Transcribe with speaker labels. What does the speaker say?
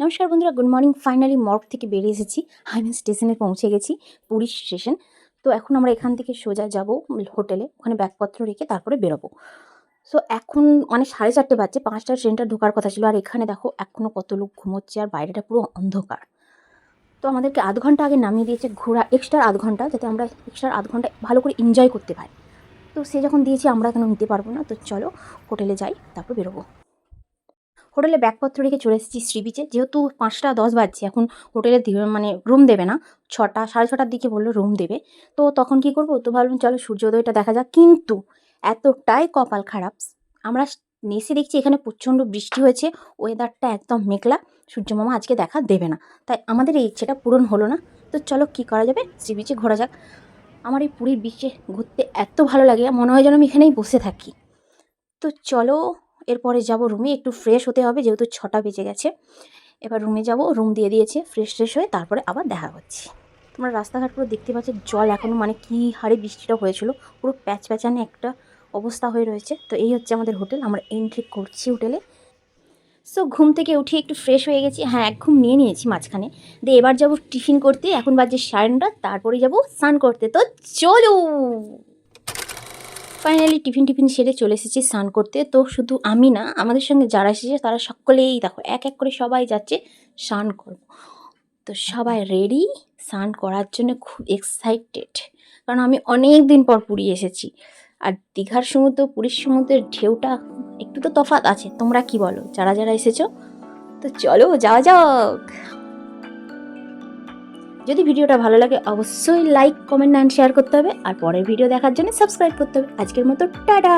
Speaker 1: নমস্কার বন্ধুরা, good morning. Finally morgue থেকে বেরিয়ে এসেছি, আমি স্টেশনে পৌঁছে গেছি, পুরী স্টেশন। তো এখন আমরা এখান থেকে সোজা যাব হোটেলে, ওখানে ব্যাগপত্র রেখে তারপরে বেরোবো। সো এখন মানে 4:30 বাজছে, 5টার ট্রেনটা ঢোকার কথা ছিল। আর এখানে দেখো এখনও কত লোক ঘুমোচ্ছে, আর বাইরেটা পুরো অন্ধকার। তো আমাদেরকে আধ ঘন্টা আগে নামিয়ে দিয়েছে ঘোরা, এক্সট্রা আধ ঘন্টা, যাতে আমরা এক্সট্রা আধ ঘন্টা ভালো করে এনজয় করতে পারি। তো সে যখন দিয়েছি আমরা কেন নিতে পারবো না? তো চলো হোটেলে যাই, তারপর বেরোবো। হোটেলে ব্যাগপত্র রেখে চলে এসেছি সি বিচে। যেহেতু 5টা 10 বাজছে, এখন হোটেলে মানে রুম দেবে না, 6টা 6:30টার দিকে বললো রুম দেবে। তো তখন কি করবো? তো ভাবলাম চলো সূর্যোদয়টা দেখা যাক। কিন্তু এতটাই কপাল খারাপ, আমরা নেসে দেখছি এখানে প্রচণ্ড বৃষ্টি হয়েছে, ওয়েদারটা একদম মেঘলা, সূর্যমামা আজকে দেখা দেবে না। তাই আমাদের এই ইচ্ছেটা পূরণ হলো না। তো চলো কী করা যাবে, সি বিচে ঘোরা যাক। আমার এই পুরীর বিচে ঘুরতে এত ভালো লাগে, মনে হয় যেন আমি এখানেই বসে থাকি। তো চলো এরপরে যাব রুমে, একটু ফ্রেশ হতে হবে যেহেতু 6টা বেজে গেছে। এবার রুমে যাব, রুম দিয়ে দিয়েছে, ফ্রেশ হয়ে তারপরে আবার দেখা হচ্ছে। তোমরা রাস্তাঘাট পুরো দেখতে পাচ্ছ, জল এখনও মানে কী হারে বৃষ্টিটা হয়েছিল, পুরো প্যাচপ্যাচানে একটা অবস্থা হয়ে রয়েছে। তো এই হচ্ছে আমাদের হোটেল, আমরা এন্ট্রি করছি হোটেলে। সো ঘুম থেকে উঠে একটু ফ্রেশ হয়ে গেছি, হ্যাঁ এক ঘুম নিয়ে নিয়েছি মাঝখানে। দিয়ে এবার যাব টিফিন করতে, এখন বাজে 9:30, তারপরে যাব স্নান করতে। তো চলো ফাইনালি টিফিন সেরে চলে এসেছি স্নান করতে। তো শুধু আমি না, আমাদের সঙ্গে যারা এসেছে তারা সকলেই দেখো এক এক করে সবাই যাচ্ছে স্নান করবো। তো সবাই রেডি স্নান করার জন্য, খুব এক্সাইটেড, কারণ আমি অনেক দিন পর পুরী এসেছি। আর দীঘার সমুদ্র পুরীর সমুদ্রের ঢেউটা একটু তো তফাৎ আছে, তোমরা কি বলো যারা যারা এসেছো? তো চলো যাওয়া যাক। যদি ভিডিওটা ভালো লাগে অবশ্যই লাইক, কমেন্ট অ্যান্ড শেয়ার করতে হবে, আর পরের ভিডিও দেখার জন্য সাবস্ক্রাইব করতে হবে। আজকের মতো টাটা।